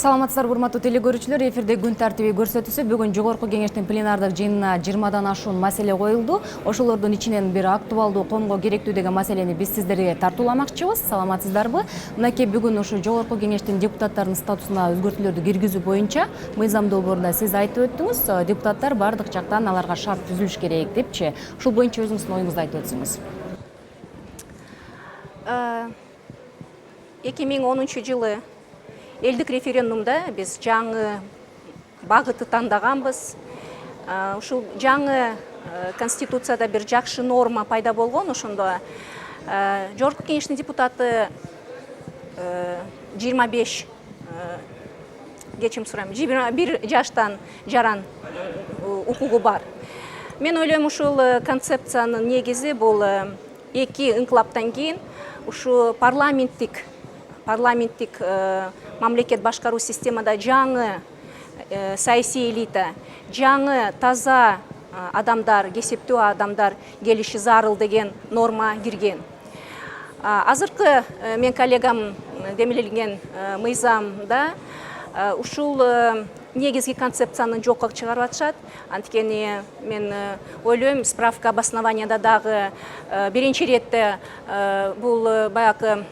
Саламатсыздар, урматтуу телекөрүүчүлөр. Эфирде күн тартиби көрсөтүүсү. Бүгүн жогорку кеңештин пленардык жыйынына 20дан ашуун маселе коюлду. Ошолордун ичинен бир актуалдуу, коомго керектүү деген маселени биз сиздерге тартууламакчыбыз. Саламатсыздарбы? Мынакей бүгүн ушу жогорку кеңештин депутаттарынын статусуна өзгөртүүлөрдү киргизүү боюнча мыйзам долбоорунда сиз айтып өттүңүз. Депутаттар бардык жактан аларга шарт түзүлүш керек депчи. Ушул боюнча өзүңүздүн оюңузду айтып өтсөңүз. 2010 жылы элдик референдумда биз жаңы багытты тандаганбыз. Ушул жаңы конституцияда бир жакшы норма пайда болгон. Ошондо жогорку кеңештин депутаты 25 кечим сурайм, 21 жаштан жаран укугу бар. Мен ойлойм, ушул концепциянын негизи бул эки инкылаптан кийин ушу парламенттик мамлекет башкаруу системада жаңы саясий элита, жаңы таза адамдар, кесиптүү адамдар келиши зарыл деген норма кирген. Азыркы мен коллегам демилген мыйзамда ушул негизги концепцияны жокко чыгарып атышат. Анткени мен ойлойм, справка обоснованияда дагы биринчи иретте бул баягы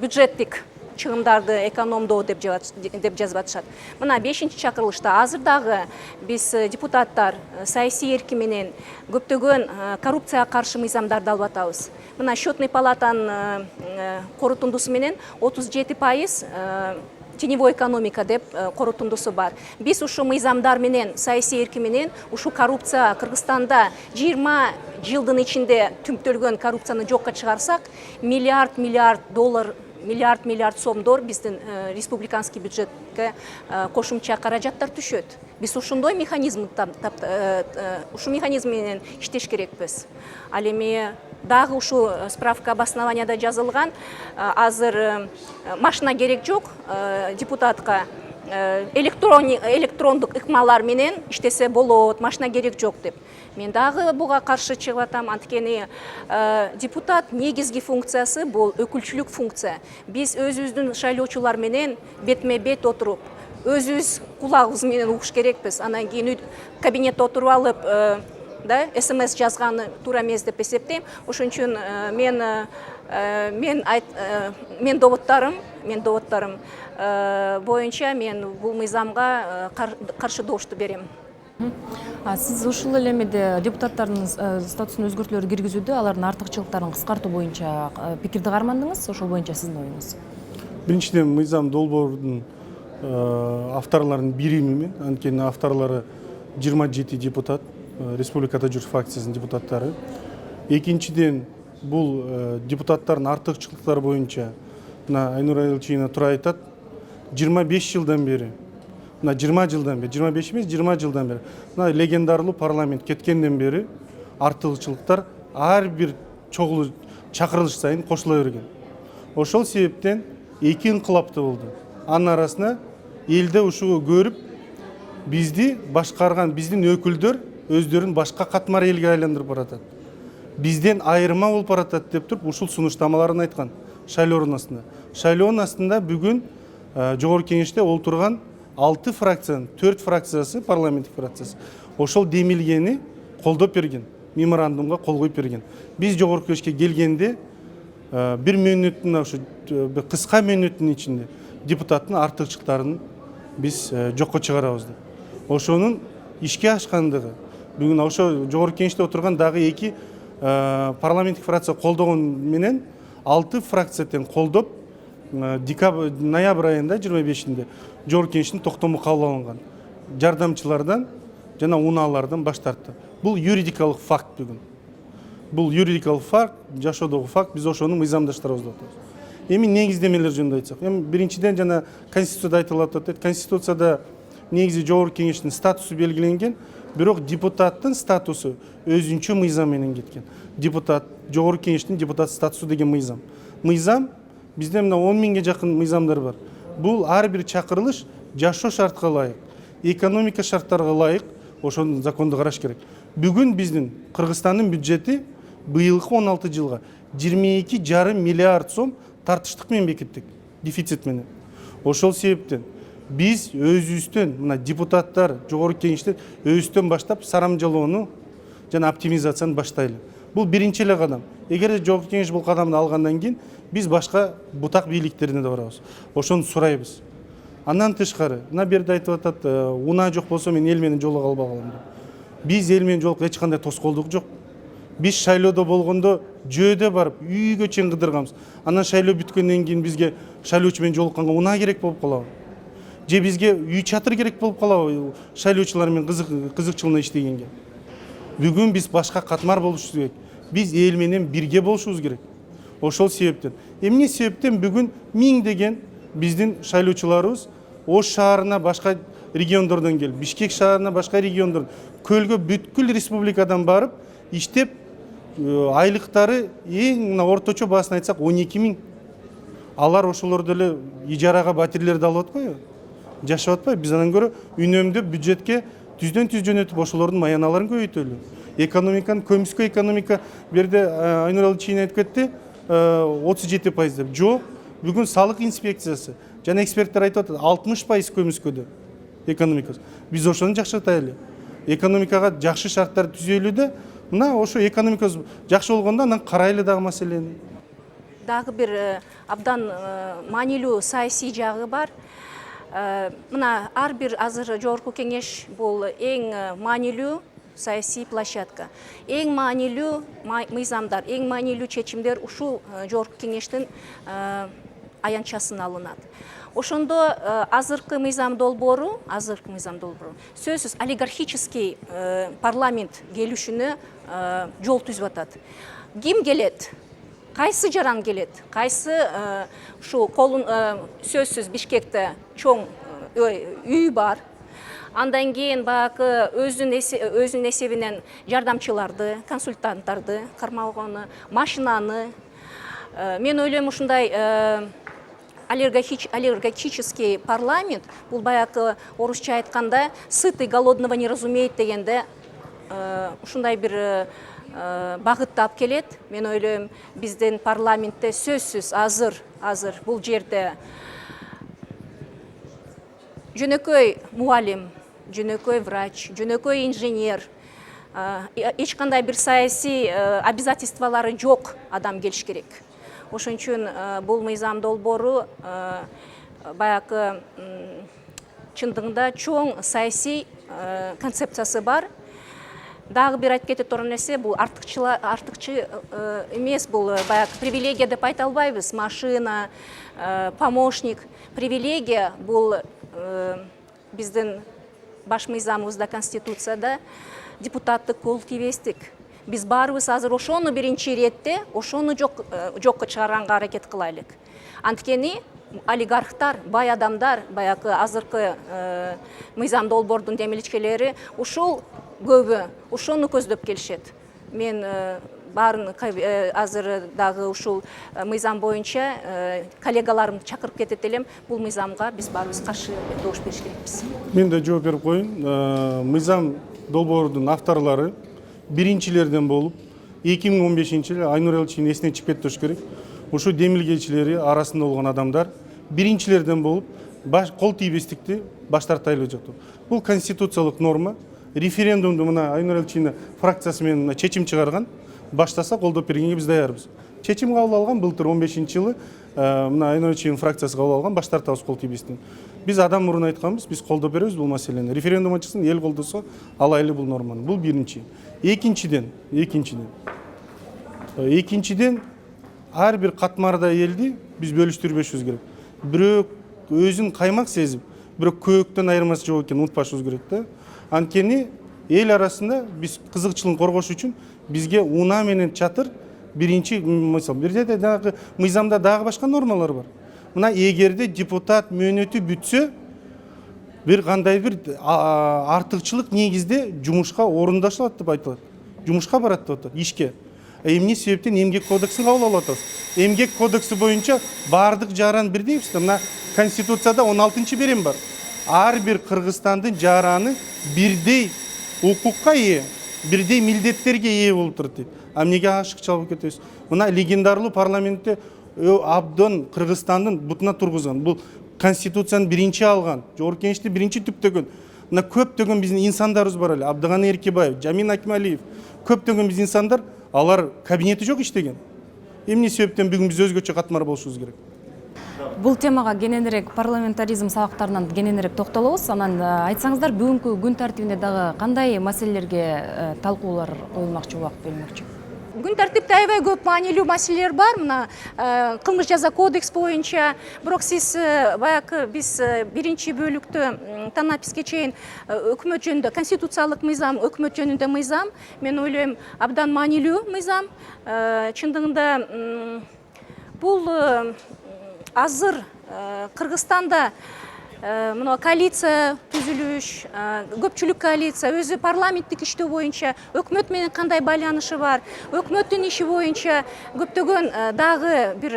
бюджеттик чыгымдарды экономдоо деп жазып атышат. Мына 5-чи чакырылышта азыр дагы биз депутаттар саясий эрки менен көптөгөн коррупцияга каршы мыйзамдарды алып атабыз. Мына счетный палатанын корутундусу менен 37% теневой экономика деп корутундусу бар. Биз ушу мыйзамдар менен, саясий эрки менен ушу коррупция Кыргызстанда 20 жылдын ичинде түмтөлгөн коррупцияны жокко чыгарсак, миллиард сомдор биздин республиканский бюджетке кошумча каражаттар түшөт. Биз ушундой механизм менен иштеш керекпиз. Ал эми дагы ушу справка обоснованияда жазылган, азыр машина керек жок, депутатка электрондук ыкмалар менен иштесе болот, машина керек жок деп. Мен дагы буга каршы чыгып атам. Анткени депутат негизги функциясы бул өкүлчүлүк функция. Биз өзүбүздүн шайлоочулар менен бетме-бет отуруп, өзүбүз кулагыбыз менен угуш керекпиз. Анан кийин кабинетте отуруп алып, СМС жазганы туура эмес деп эсептейм. Ошон үчүн мен доводтарым боюнча мен бул мыйзамга каршы добушту берем. Сиз ушул элемеде депутаттардын статусун өзгөртүүлөр киргизүүдө алардын артыкчылыктарын кыскартуу боюнча пикирди кармандыңыз. Ошол боюнча сиздин оюңуз? Биринчиден, мыйзам долбоордун авторлорунун бирimiмен, анткени авторлору 27 депутат, республикада жүрүш фракциясынын депутаттары. Экинчиден, бул депутаттардын артыкчылыктары боюнча Айнур Айылчиевна туура айтат, 25 жылдан бери, 20 жылдан бери, 25 эмес, 20 жылдан бери, легендарлуу парламент кеткенден бери артыкчылыктар ар бир чогулуу чакырылыш сайын кошула берген. Ошол себептен эки инкылапты болду. Анын арасына элде ушуну көрүп, бизди башкарган биздин өкүлдөр өздөрүн башка катмар элге айландырып баратат. Бизден айырма болуп баратат деп туруп ушул сунуштамаларын айткан шайлоонун астында. Шайлоонун астында бүгүн жогорку кеңеште олтурган 6 фракциянын 4 фракциясы, парламенттик фракциясы ошол демилгени колдоп берген, меморандумга кол коюп берген. Биз жогорку кеңешке келгенде бир мөөнөттүн ушу кыска мөөнөттүн ичинде депутаттын артыкчылыктарын биз жокко чыгарабыз деп. Ошонун ишке ашкандыгы бүгүн ошо жогорку кеңеште отурган дагы 2 парламенттик фракция колдогон менен 6 фракция тең колдоп ноябрь айында 25-inde жогорку кеңештин токтому кабыл алынган. Жардамчылардан жана унаалардан баш тартты. Бул юридикалык факт бүгүн. Бул юридикалык факт, жашоодогу факт, биз ошону мыйзамдаштырабыз деп атабыз. Эми негиздемелер жөнүндө айтсак, биринчиден жана конституцияда айтылып атат. Конституцияда негизи жогорку кеңештин статусу белгиленген, бирок депутаттын статусу өзүнчө мыйзам менен кеткен. Депутат, жогорку кеңештин депутат статусу деген мыйзам. Мыйзам бизде мына 10 миңге жакын мыйзамдар бар. Бул ар бир чакырылыш жашоо шартка ылайык, экономика шарттарга ылайык ошону законду караш керек. Бүгүн биздин Кыргызстандын бюджети быйылкы 16 жылга 22,5 миллиард сом тартыштык менен бекиттик, дефицит менен. Ошол себептен Биз өзүбүздөн мына депутаттар, жогорку кеңештер өзүбүздөн баштап сарамжалоону жана оптимизацияны баштайлы. Бул биринчи эле кадам. Эгер жогорку кеңеш бул кадамды алгандан кийин биз башка бутак бийликтерине да барабыз. Ошону сурайбыз. Андан тышкары, мына берде айтып атат, унаа жок болсо мен эл менен жолуга албай калам деп. Биз эл менен жолугуп эч кандай тоскоолдук жок. Биз шайлоодо болгондо жөөдө барып, үйгө чейин кыдырганбыз. Анан шайлоо бүткөндөн кийин бизге шайлоочу менен жолукканга унаа керек болуп калабы? Же бизге үй чатыр керек болуп калабы шайлоочулар менен кызыкчылыгына иштегенге? Бүгүн биз башка катмар болушубуз керек. Биз эл менен бирге болушубуз керек. Ошол себептен. Эмне себептен бүгүн миңдеген биздин шайлоочуларыбыз Ош шаарына башка региондордон келип, Бишкек шаарына башка региондордон, Көлгө бүткүл республикадан барып иштеп, айлыктары эң мына орточо баасын айтсак 12 000. Алар ошолорду эле ижарага батирлерди алып атпайбы? Жашап атпайбы? Биз андан көрө үнөмдөп бюджетке түздөн түз жөнөтүп ошолордун маяналарын көбөйтөлү. Экономиканы, көмүскө экономика берде Айнур Алчиин айтып кетти, 37% деп. Жок, бүгүн салык инспекциясы жана эксперттер айтып атат, 60% көмүскөдө экономикасы. Биз ошону жакшыртайлы. Экономикага жакшы шарттар түзөлү да, мына ошо экономикасы жакшы болгондо анан карайлы дагы маселени. Дагы бир абдан маанилүү саясий жагы бар. Мына ар бир азыр жогорку кеңеш бул эң маанилүү саясий площадка. Эң маанилүү мыйзамдар, эң маанилүү чечимдер ушул жогорку кеңештин аянтчасынан алынат. Ошондо азыркы мыйзам долбоору сөзсүз олигархический парламент келишүүнө жол түзүп атат. Ким келет? Кайсы жаран келет? Кайсы ушу колун сөзсүз Бишкекте чоң үй бар. Андан кийин баягы өзүнүн эсебинен жардамчыларды, консультанттарды кармалганы, машинаны. Мен ойлойм ушундай олигархический парламент, бул баягы орусча айтканда сытый голодного не разумеет дегенде ушундай бир багытты алып келет. Мен ойлойм биздин парламентте сөзсүз азыр бул жерде жөнөкөй мугалим, жөнөкөй врач, жөнөкөй инженер, эч кандай бир саясий обязательстволары жок адам келиш керек. Ошон үчүн бул мыйзам долбоору баягы чындыгында чоң саясий концепциясы бар. Дагы бир айтып кетет турган нерсе, бул артыкчы эмес, бул баягы привилегия деп айта албайбыз. Машина, помощник. Привилегия бул биздин баш мыйзамыбызда, конституцияда депутаттык коллективдестик. Биз баарыбыз азыр ошону биринчи иретте, ошону жокко чыгарганга аракет кылайлык. Анткени олигархтар, бай адамдар, баягы азыркы мыйзам долбоордун демилчелери ушул көбү ошону көздөп келишет. Мен баарын азыр дагы ушул мыйзам боюнча коллегаларымды чакырып кетет элем. Бул мыйзамга биз баарыбыз каршы добуш бериш керекпиз. Мен да жооп берип коеюн. Мыйзам долбоордун авторлору биринчилерден болуп, 2015-жылы Айнур Алчиин эсине чип кетиш керек. Ушул демилгечилери арасында болгон адамдар биринчилерден болуп, кол тийбестикти баш тартайлы жокто. Бул конституциялык норма. Референдумду мына Айнур Алчиин фракциясы менен чечим чыгарган. Баштаса колдоп бергенге биз даярбыз. Чечим кабыл алган былтыр 15-жылы мына Айнур Алчиин фракциясы кабыл алган, баш тартабыз кол тийбестен. Биз адам мурун айтканбыз, биз колдоп беребиз бул маселени. Референдум чыксын, эл колдосо алайлы бул норманы. Бул биринчи. Экинчиден ар бир катмарда элди биз бөлүштүрбөшүбүз керек. Бирөө өзүн каймак сезип, бирөө көөктөн айырмасы жок экенин унутпашыбыз керек да. Анткени эл арасында биз кызыкчылыгын коргош үчүн бизге унаа менен чатыр биринчи мисал. Бир жерде дагы мыйзамда дагы башка нормалар бар. Мына эгерде депутат мөөнөтү бүтсө, бир кандай бир артыкчылык негизде жумушка орундашылат деп айтылат. Жумушка барат деп атат, ишке. Эмне себептен эмгек кодексин кабыл алып атабыз. Эмгек кодекси боюнча бардык жаран бирдейбиз да. Мына конституцияда 16-чы берем бар. Ар бир Кыргызстандын жараны бирдей укукка ээ, бирдей милдеттерге ээ болуп турат дейт. А эмнеге ашыкча болуп кетебиз? Мына легендарлуу парламентте абдан Кыргызстандын бутуна тургузган. Бул конституцияны биринчи алган, жогорку кеңешти биринчи түптөгөн мына көптөгөн биздин инсандарыбыз бар эле. Абдыганы Эркебаев, Жамин Акималиев, көптөгөн биздин инсандар, алар кабинети жок иштеген. Эмне себептен бүгүн биз өзгөчө катмар болушубуз керек? Бул темага кененирээк парламентаризм сабактарынан кененирээк токтолобуз. Анан айтсаңыздар, бүгүнкү күн тартибинде дагы кандай маселелерге талкуулар коюлмакчы, убакыт бөлүнмөкчү? Күн тартипте аябай көп маанилүү маселелер бар. Мына кылмыш жаза кодекс боюнча, бирок сиз баягы биз биринчи бөлүктө танаписке чейин өкмөт жөнүндө, конституциялык мыйзам, өкмөт жөнүндө мыйзам, мен ойлойм, абдан маанилүү мыйзам. Чындыгында бул азыр Кыргызстанда мына коалиция түзүлүш, көпчүлүк коалиция, өзү парламенттик иштөө боюнча өкмөт менен кандай байланышы бар, өкмөттүн иши боюнча көптөгөн дагы бир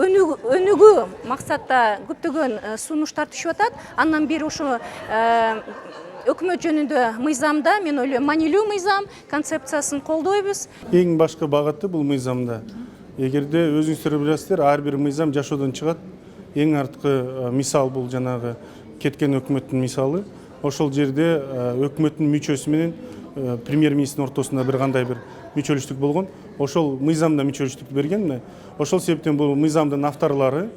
өнүгүү максатта көптөгөн сунуштар түшүп атат. Андан бери ошо өкмөт жөнүндө мыйзамда мен ойлойм маанилүү мыйзам концепциясын колдойбуз. Эң башкы багыты бул мыйзамда. Эгерде өзүңүздөр билесиздер, ар бир мыйзам жашоодон чыгат. Эң арткы мисал бул жанагы кеткен өкмөттүн мисалы. Ошол жерде өкмөттүн мүчөсү менен премьер-министрдин ортосунда бир кандай бир мүчөлүштүк болгон. Ошол мыйзамда мүчөлүштүктү берген. Ошол себептен бул мыйзамдын авторлору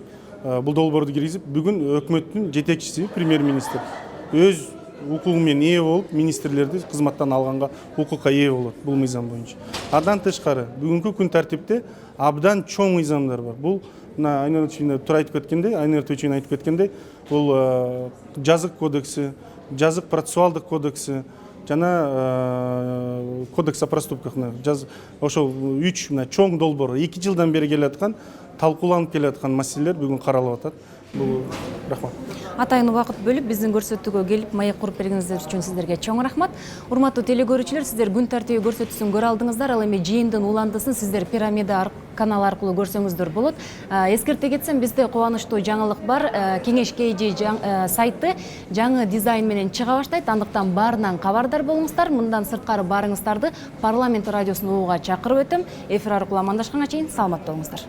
бул долбоорду киргизип, бүгүн өкмөттүн жетекчиси премьер-министр өз укугу менен ээ болуп, министрлерди кызматтан алганга укукка ээ болот бул мыйзам боюнча. Андан тышкары бүгүнкү күн тартипте абдан чоң мыйзамдар бар. Бул мына Айнур Тураевич айтып кеткендей, бул жазык кодекси, жазык процессуалдык кодекси, жана кодекс о проступках. Ошол 3 мына чоң долбоор 2 жылдан бери келаткан, талкууланып келаткан маселелер бүгүн каралып атат. Бул рахмат. Атайын убакыт бөлүп биздин көрсөтүүгө келип маек куруп бергениңиздер үчүн сиздерге чоң рахмат. Урматтуу телекөрүүчүлөр, сиздер күн тартиби көрсөтүүсүн көрө алдыңыздар. Ал эми жыйындын уландысын сиздер пирамида каналы аркылуу көрсөңүздөр болот. Эскерте кетсем, бизде кубанычтуу жаңылык бар. Кеңеш KG сайты жаңы дизайн менен чыга баштайт. Андыктан баарынан кабардар болуңуздар. Мындан сырткары баарыңыздарды парламент радиосун угууга чакырып өтөм. Эфир аркылуу амандашканга чейин саламатта болуңуздар.